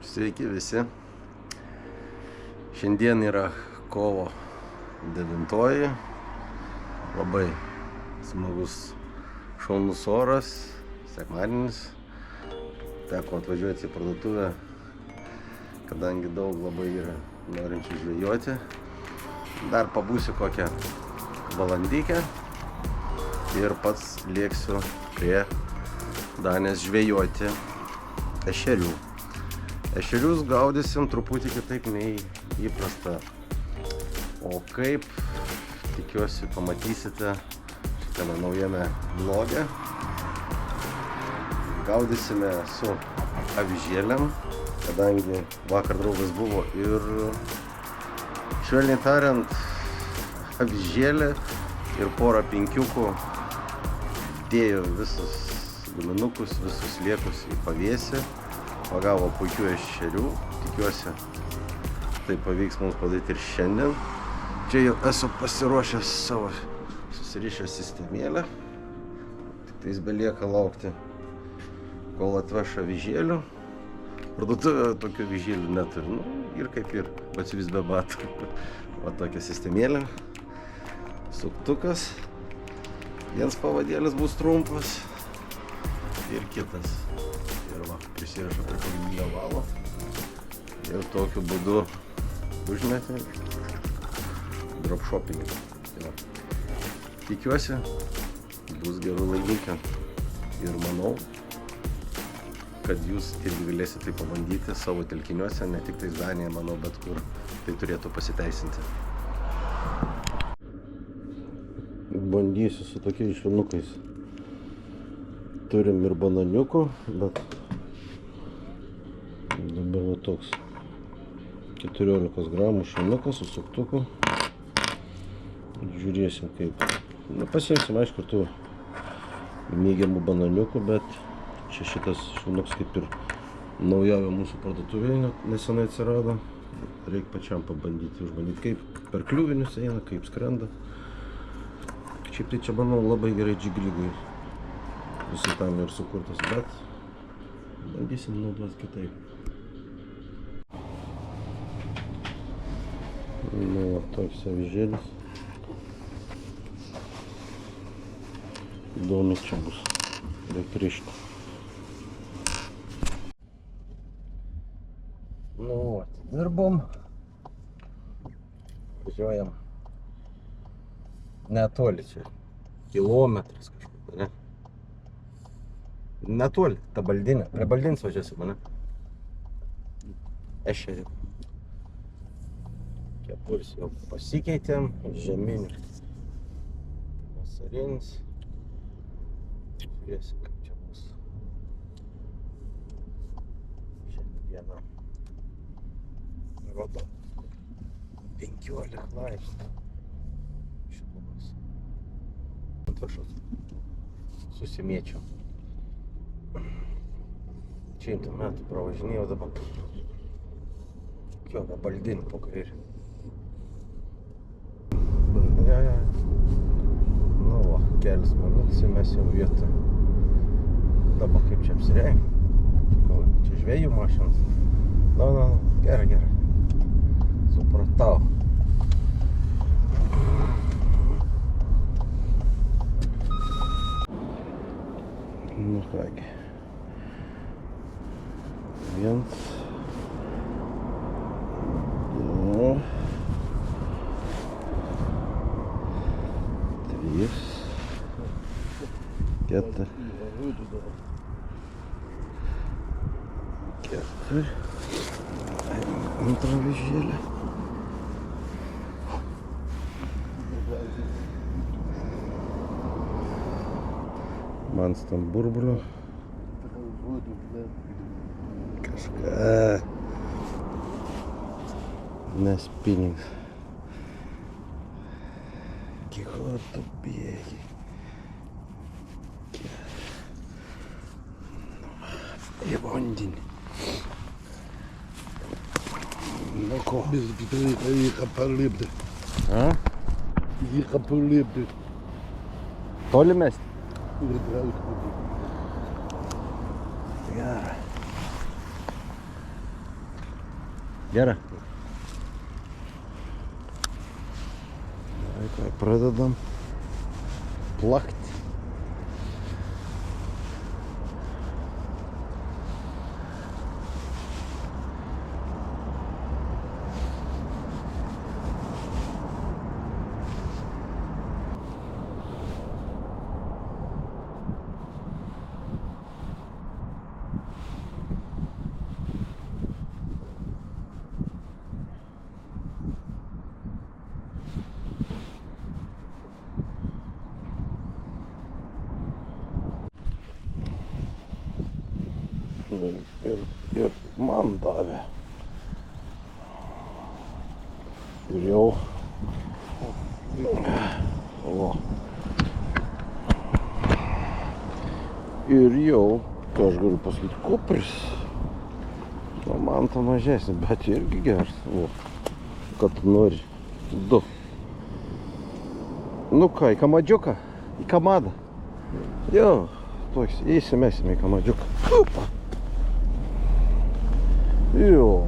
Sveiki visi. Šiandien yra kovo 9. Labai smagus šaunus oras, sekmadienis. Teko atvažiuoti į parduotuvę, kadangi daug labai yra norinčių žvejoti. Dar pabūsiu kokią valandykę ir pats lėksiu prie Danės žvejoti ešerių. Ešerius gaudysim truputį kitaip nei įprasta. O kaip, tikiuosi pamatysite šitame naujame vloge. Gaudysime su avižėlėm, kadangi vakar draugas buvo ir švelniai tariant avižėlė ir porą pinkiukų dėjo visus guminukus, visus liekus į pavėsį. Pagavo puikių ešerių, tikiuosi tai pavyks mums padaryti ir šiandien. Čia jau esu pasiruošęs savo susirišęs sistemėlę, tik tais belieka laukti, kol atveš avižėlių. Parduotuvėje tokių avižėlių neturiu, ir kaip ir, batsiuvis be batų. Va tokia sistemėlė, suktukas, vienas pavadėlis bus trumpas ir kitas. Ir va, prisiriša prie pagrindinio valo ir tokiu būdu užmetė dropshopping. Tikiuosi, bus gerų laimikių ir manau, kad jūs irgi galėsite tai pabandyti savo telkiniuose, ne tik tais Danėje, manau, bet kur tai turėtų pasiteisinti. Bandysiu su tokiais švinukais. Turim ir bananiukų, bet dabar va toks 14 gramų švinukas su suktuku. Žiūrėsim kaip. Pasiimsim, aišku, tų mėgiamų bananiukų, bet čia šitas švinukas kaip ir naujavė mūsų parduotuvėje nesenai atsirado. Reikia pačiam pabandyti, užbandyti, kaip per kliuvinius eina, kaip skrenda. Šiaip tai čia, manau, labai gerai džiglygui visai tam ir sukurtas, bet bandysim naudoti kitaip. Va, toks avižėlis. Įdomi čia bus. Reikia rišti. Dirbom. Važiuojam. Netoli čia. Kilometras kažkur, ne? Netoli, ta baldinė. Prie baldinės važiuosim, ne? Ešerį. Kepurės jau pasikeitėm. Žeminių. Vasarinis. Žiūrėsim, kaip čia bus. Šiandieną. Rodo 15 laipsnių. Šilumos. Ant viršaus. Susimėčiau. 100 metų pravažinėjau dabar. Kiovę baldinį po kairį. Ja. Nu va, kelias minutės ir mes jau vietoj. Dabar kaip čia apsirengti. Čia žvejų mašinas. Nu, gerai. Supratau. Nu kągi. 1, 2, 3, 4. Antra avižėlė. Man stam burbulio. Kažką. Nespinings. Kiek tu bėgi. Į vandenį. Nu ko? Jį kapalipti. A? Jį kapalipti. Toli mesti? Gerai. Gera. Tai pradedam plakti. Ir man davė. Ir jau. O. Ir jau, ką aš galiu pasakyti, kupris. O man to mažesnė, bet irgi geras. O. Kad nori. 2. Nu ką, į kamadžiuką? Į kamadą. Jo. Toks, įsimesime į kamadžiuką. Upa. Jo,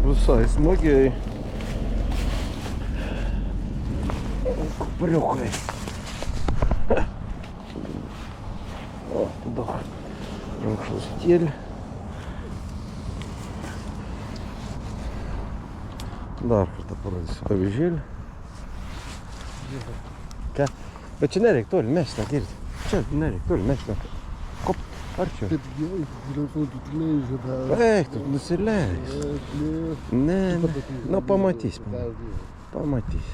visai smagiai. Kupriukai. O, daug rankšluostėlį. Dar kartą parodysiu avižėlį. Ką? Bet čia nereik toli mest, girdi. Čia nereik toli mest. Kop, arčiau. Taip, jau, telefonu tu leidži tą. Eik, tu nusileis. Ne, ne. Nu, pamatys. Pamatys.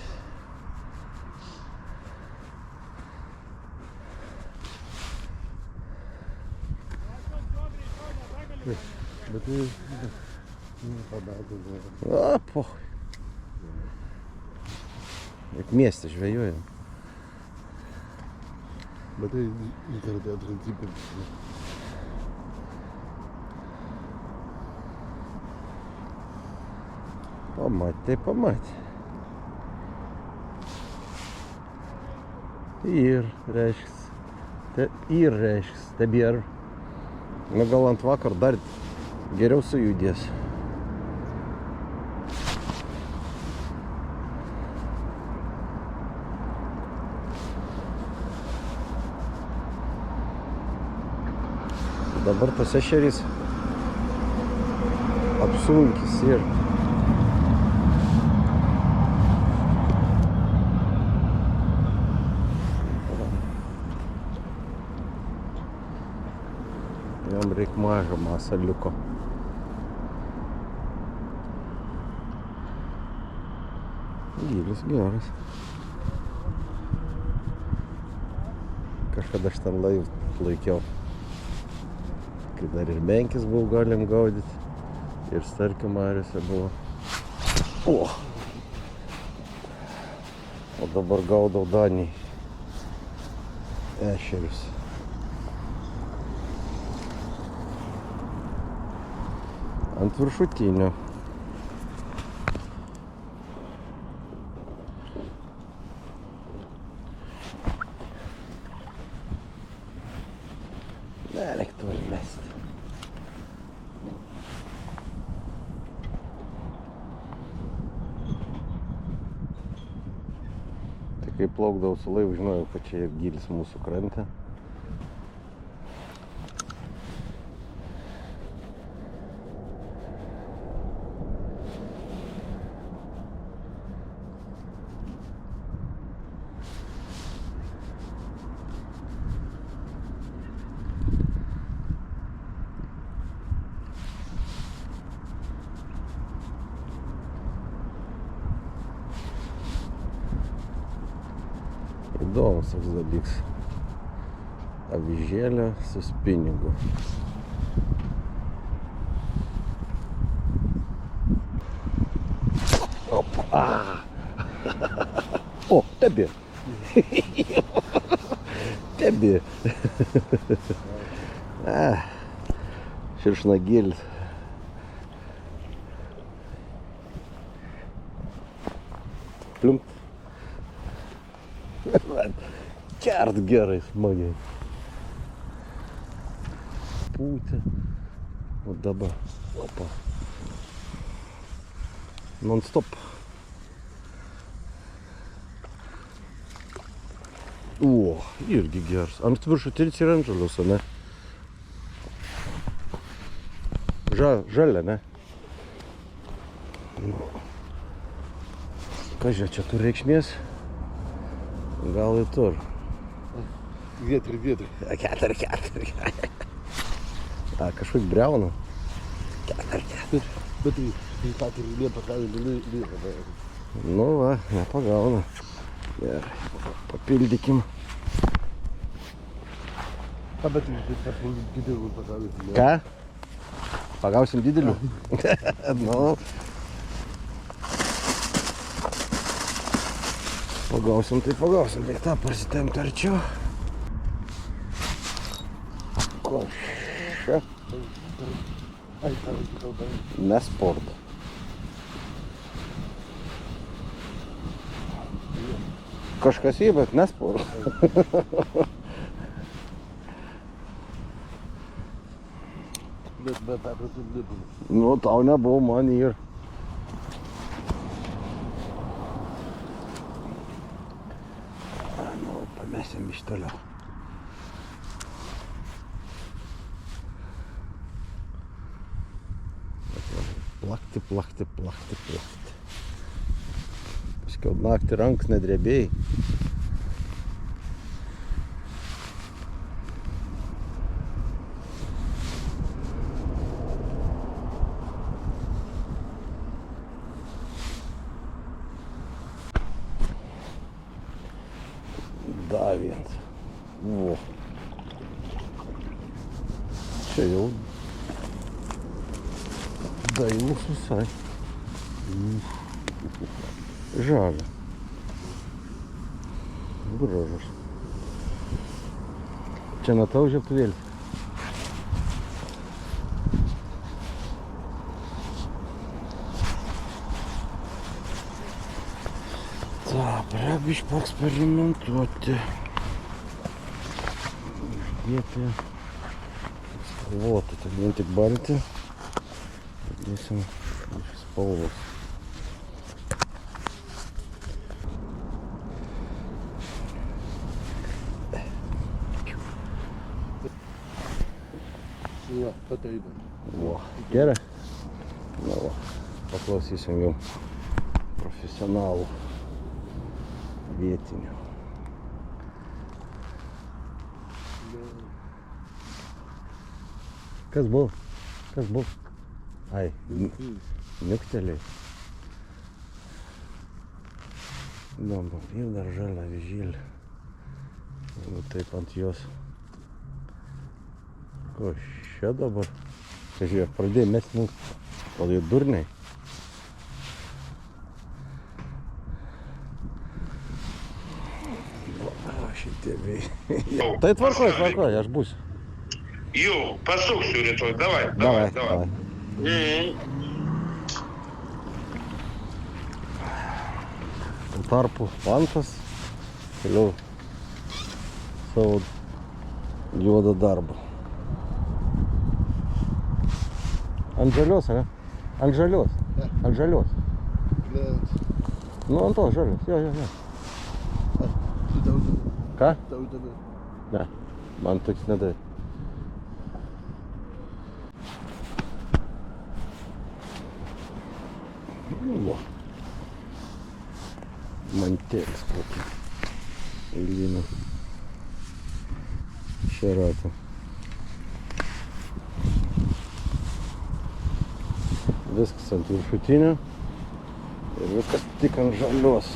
Bet tai nepadado. A, pohoj. Jak mieste žvejojam. Bet tai internete atrancipėm. Pamatė, pamatė. Ir reišks. Ir reišks. Tebėr. Nu gal ant vakar dar geriau sujudės. Dabar tas ešeris apsunkis ir jam reik mažą masaliuko. Gylis geras. Kažkada aš ten laikiau. Kai dar ir menkis buvo galim gaudyti. Ir starkių mariuose buvo. O! O dabar gaudau Danijai ešerius. Ant viršutinio. Nereik toli mesti. Tai kai plaukdavau su laivu, žinojau, kad čia gylis mūsų krante. Įdomus toks dalykas. Avižėlė su spinigu. Opa! O, tebė! Tebė! Širšnagėlis. Pliumpt. Kert gerai, smagiai. Pūtė. O dabar. Opa. Non-stop. O, irgi geras. Ant viršutinis yra ant žalios, ne? Žalia, ne? Ką čia turi reikšmės? Gal ir tur. Ветер. Ketur. A, kažkaip breuna. Ketur. Bet tai patį nepagauna. Nu va, nepagauna. Gerai, papildykim. Bet tai didelį pagauna. Ką? Pagausim didelių? Nu. Pagausim, tai pagausim. Reik tą prasitempti arčiau. Košia. Ne sport. Kažkas jį, bet ne sport. Bet paprastai nebuvo. Nu, tau nebuvo, man ir. Nu, pamesim iš toliau. Plakti. Paskiau naktį rankas nedrebėjai. Da viens. O. Čia jau dailus visai. Žalia. Gražus. Čia matau žiebtuvėlį. Pradėjau biškį paeksperimentuoti. Uždėti. Spalvoti, ten vien tik balti. Dėsim iš spalvos. Jo, pataida. O, gerai. Na va, paklausysim jau profesionalų vietinių. Kas buvo? Ai, niuktelėjai. Įdomu, ir dar žalia vižylė. Taip ant jos. Ko čia dabar? Žiūrėk, pradėjai mest mums. Gal jie durniai? O, šitie vėjai. Tai tvarkoj, aš būsiu. Jau, pasuksiu rytoj, davai. Tuo tarpu Vantas toliau savo juodą darbą. Ant žalios, ne? Ant žalios. Nu, ant to žalios, jo. Ką? Ne, man toks nedai. Mantėlis kokį. Ilgina. Šeratą. Viskas ant viršutinio ir viskas tik ant žalios.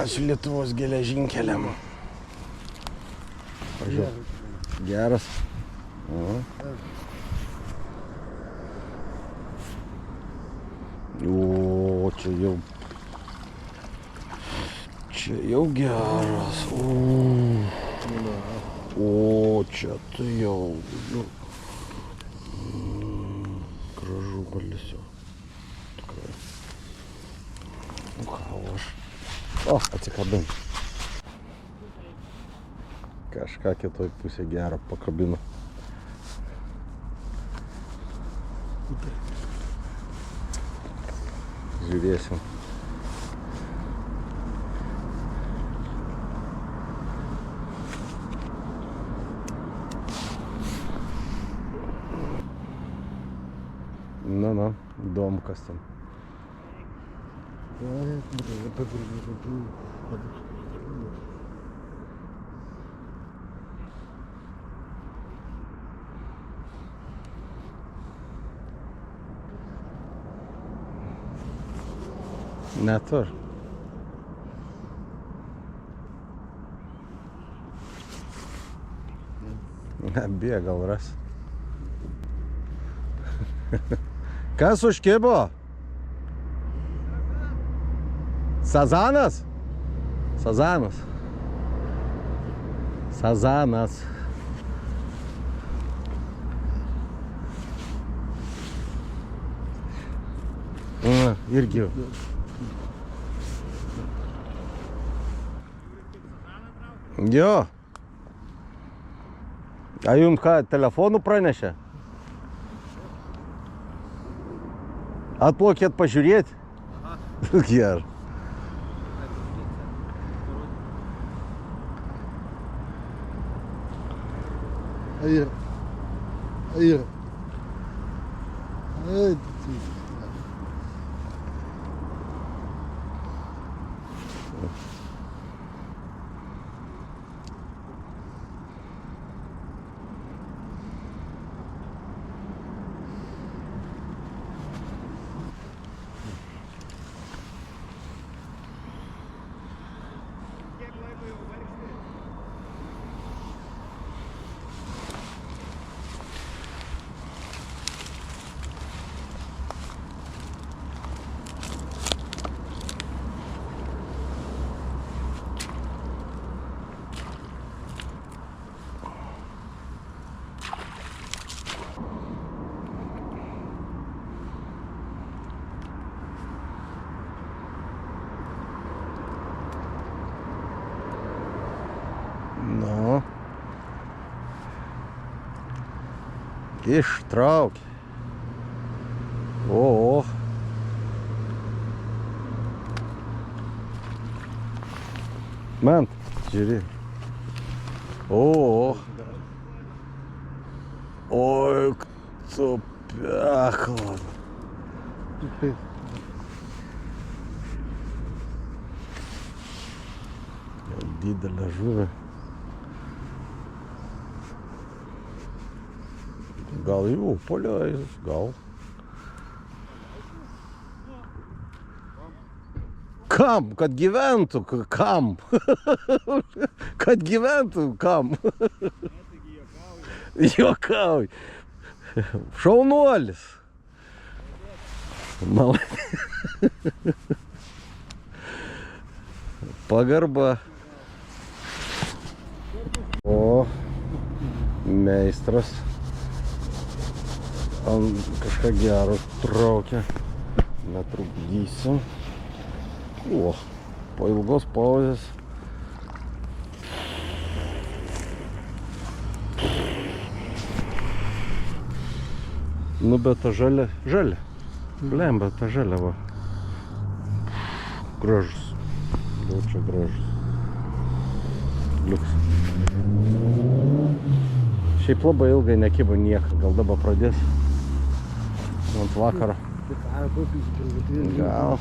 Ačiū Lietuvos geležinkeliam. Geras. O, čia jau geras. O, čia tai jau gražu balis jau. Tikrai. O, atsikabin. Kažką kitoj pusė gero pakabino. Žiūrėsim. Na, įdomu kas ten. Netur. Bėga gal ras. Kas užkibo? Sazanas? Sazanas. Sazanas. Irgi. Jo. A jums ką, telefonu pranešė? Atplaukėt pažiūrėti? Aha. Gerai. Hayır. Hayır. Evet. Nu. Ištraukė. O. Man, žiūrėk. O. Oi, tu pekla. Jau didelė žuvė. Gal jų poliojus, gal. Kam? Kad gyventų, kam? Kad gyventų, kam? Juokauj. Šaunuolis. Pagarba. O, meistras. Kažką gero traukia. Netrukdysim. O, po ilgos pauzės. Nu, bet ta žalia. Blemba, ta žalia va. Gražus. Jau čia gražus. Liuks. Šiaip labai ilgai nekibo nieko. Gal dabar pradės. Ant vakaro. Gal.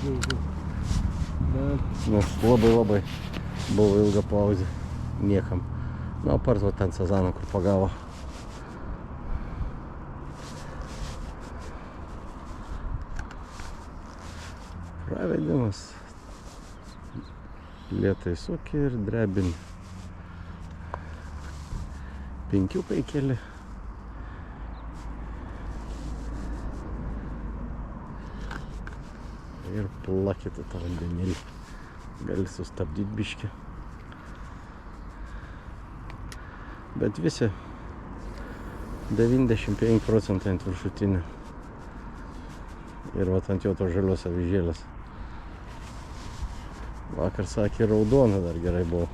Nes labai buvo ilga pauzė. Niekam. Nu, apart va ten sazaną, kur pagavo. Pravedimas. Lėtai suki ir drebini. Penkiukai keli. Ir plakite tą vandenėlį. Gali sustabdyti biškį. Bet visi 95% ant viršutinio. Ir vat ant jo to žalios avižėlės. Vakar sakė, raudona dar gerai buvo.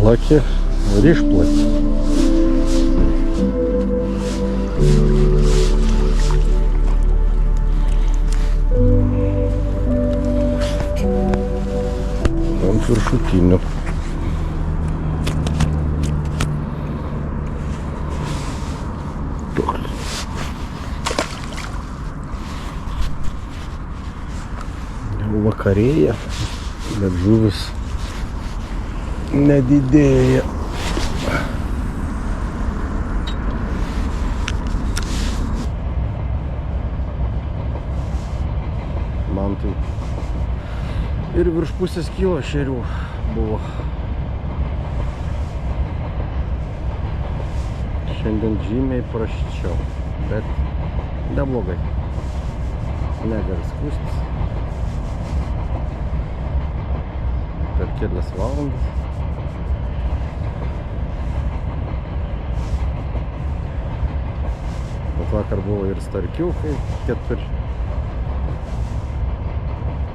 Плаки, ріж плаки. Там фершутіння. Вакарея, bet žuvis nedidėja. Man tai ir virš pusės kilo šerių buvo. Šiandien žymiai prasčiau, bet neblogai. Negali skųstis. Per kelias valandas. Vakar buvo ir starkiukai, 4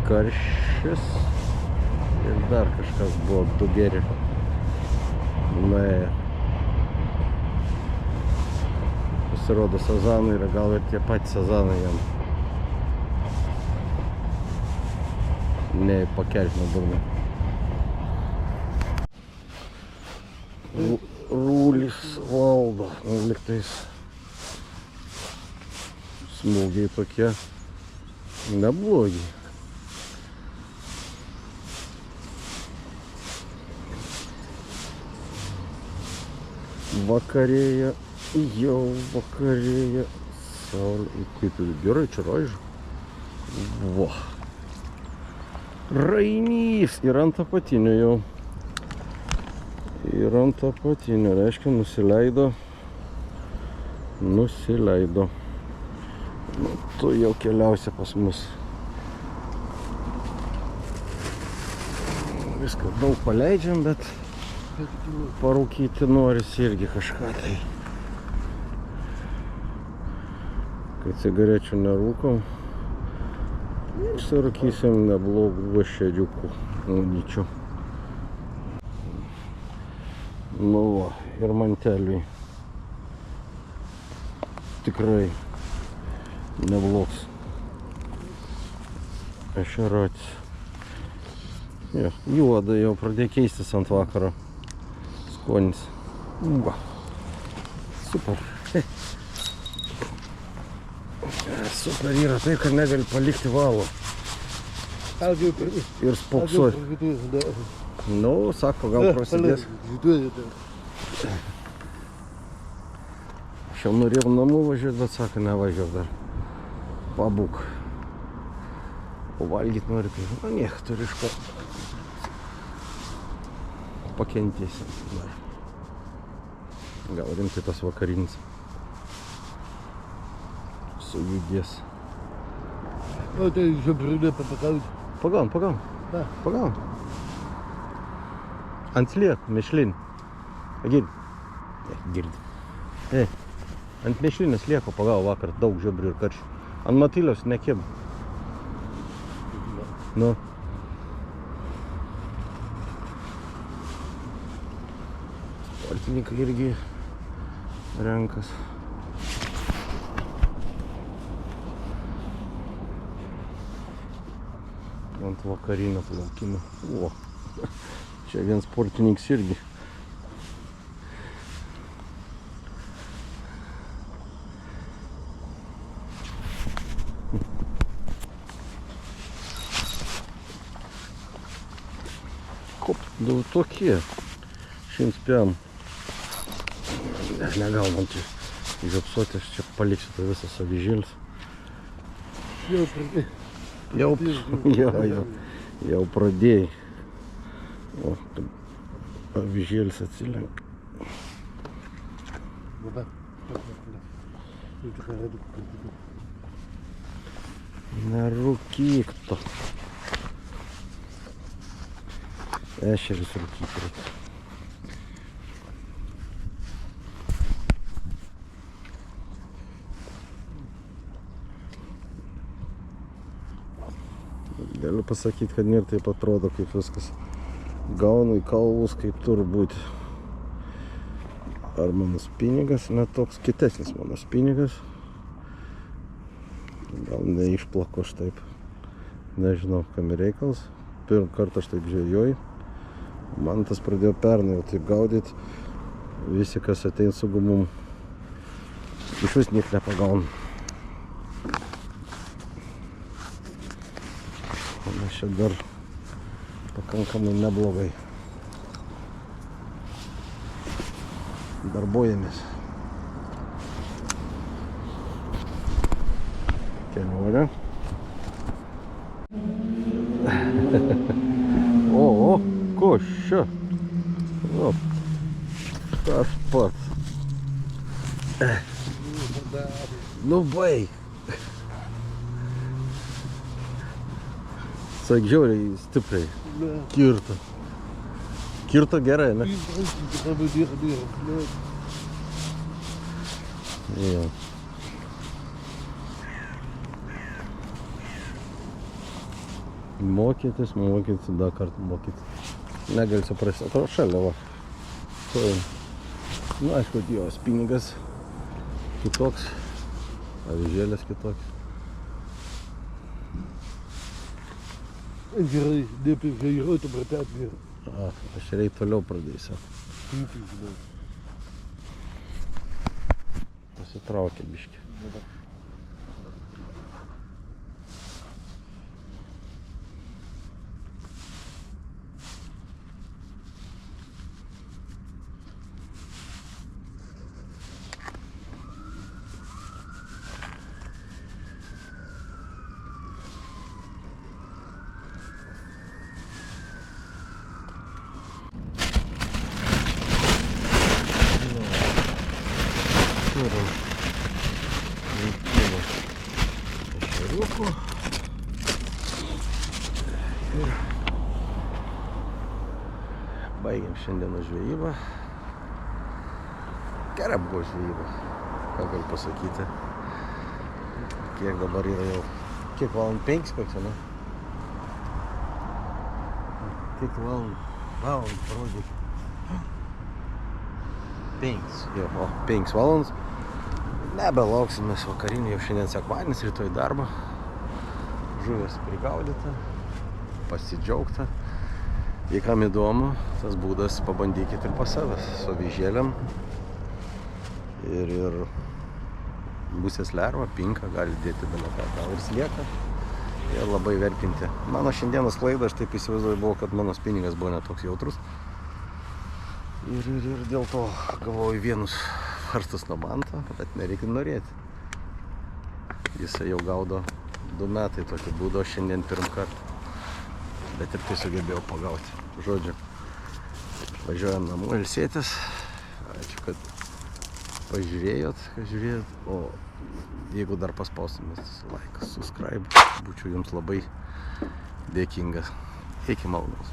karšis ir dar kažkas buvo 2 geri nuėjo. Pasirodo sazanai yra gal ir tie patys sazanai jam ne pakelti nuo dugno. Rūlis valdo, liktais smūgiai tokie neblogi. Vakarėja, jau vakarėja, saulė, kaip gerai čia raižo. Va. Rainys ir ant apatinių jau. Ir ant apatinių, reiškia, nusileido. Nu, tu jau keliausi pas mus. Viską daug paleidžiam, bet parūkyti norisi irgi kažką tai. Kai cigarečių nerūkom, surūkysim neblogų šeriukų, naudyčių. Nu va, ir manteliui tikrai neblogs ešerotis. Juoda jau pradėjo keistis ant vakaro skonis. Va, super. Super yra tai, kad negali palikti valo ir spoksuoti. Nu, sako, gal prasidės. Aš jau norėjau namų važiuoti, bet sako, nevažiuok dar. Pabūk. O valgyti nori, tai, nu, niek, turi iš ko. Pakentėsim dar. Gal rimtai tas vakarinis. Sujudės. O, tai žabrūnė papakauti. Pagaun. Pagaun. Ant sliekų, Michelin. Girdi. Ant Michelin sliekų pagau vakar daug žabrių ir karšių. Ant matilios nekiba. Nu. Sportininkai irgi renkas. Ant vakarinio plaukimo. O, čia vien sportininkas irgi. Nu tokie. Šiandien spėjom. Negaunam čia žiopsuoti, aš čia paliksiu tą visą avižėlis. Jau pradėjai. Jau pradėjai. O, avižėlis atsilenka. Nerūkyk to. Ešeris rūkyk reikia. Galiu pasakyti, kad nėra taip atrodo, kaip viskas. Gaunu į kaulus, kaip turi būti. Ar mano spinigas, net toks kitesnis mano spinigas. Gal neišplako aš taip. Nežinau, kam reikalas. Pirmą kartą aš taip žvejioju. Man tas pradėjo pernai jau taip gaudyti. Visi, kas ateina su gumum, iš vis niek nepagauna. O mes čia dar pakankamai neblogai darbuojamės. Kelionė. O, kas čia? O, tas pats. Nu baig. Sak žiauriai stipriai. Kirto. Kirto gerai, ne? Jo. Mokytis, dar kartą mokytis. Negali suprasti, atrodo šalia, va. Nu, aišku, jo spinigas kitoks, avižėlės kitoks. Gerai, nepirkėjau, tu pratęs gerai. Aš reik toliau pradėsiu. Pasitraukė biškį. Turim veikimą ešeriukų ir baigiam šiandieną žvejybą. Gera buvo žvejyba, ką galiu pasakyti. Kiek dabar yra jau, kiek valandų, 5 koks, ne? Kiek valandų, parodyk. 5, jo, 5 valandas. Nebelauksim mes vakarinių, jau šiandien sekmadienis, rytoj darbą. Žuvis prigaudyta, pasidžiaugta. Jei kam įdomu, tas būdas pabandykit ir pas savęs su avižėlėm. Ir busės lerva, pinka, gali dėti beleką, gal ir slieką. Ir labai vertinti. Mano šiandienos klaida, aš taip įsivaizduoju, buvo, kad mano spinigas buvo netoks jautrus. Ir dėl to gavau vienus kartus nuo manto, bet nereikia norėti. Jisai jau gaudo 2 metai tokį būdo, šiandien pirmą kartą. Bet ir tai sugebėjau pagauti. Žodžiu, važiuojam namo ilsėtis. Ačiū, kad pažiūrėjot, O jeigu dar paspaustumės like, subscribe, būčiau jums labai dėkingas. Iki malonaus.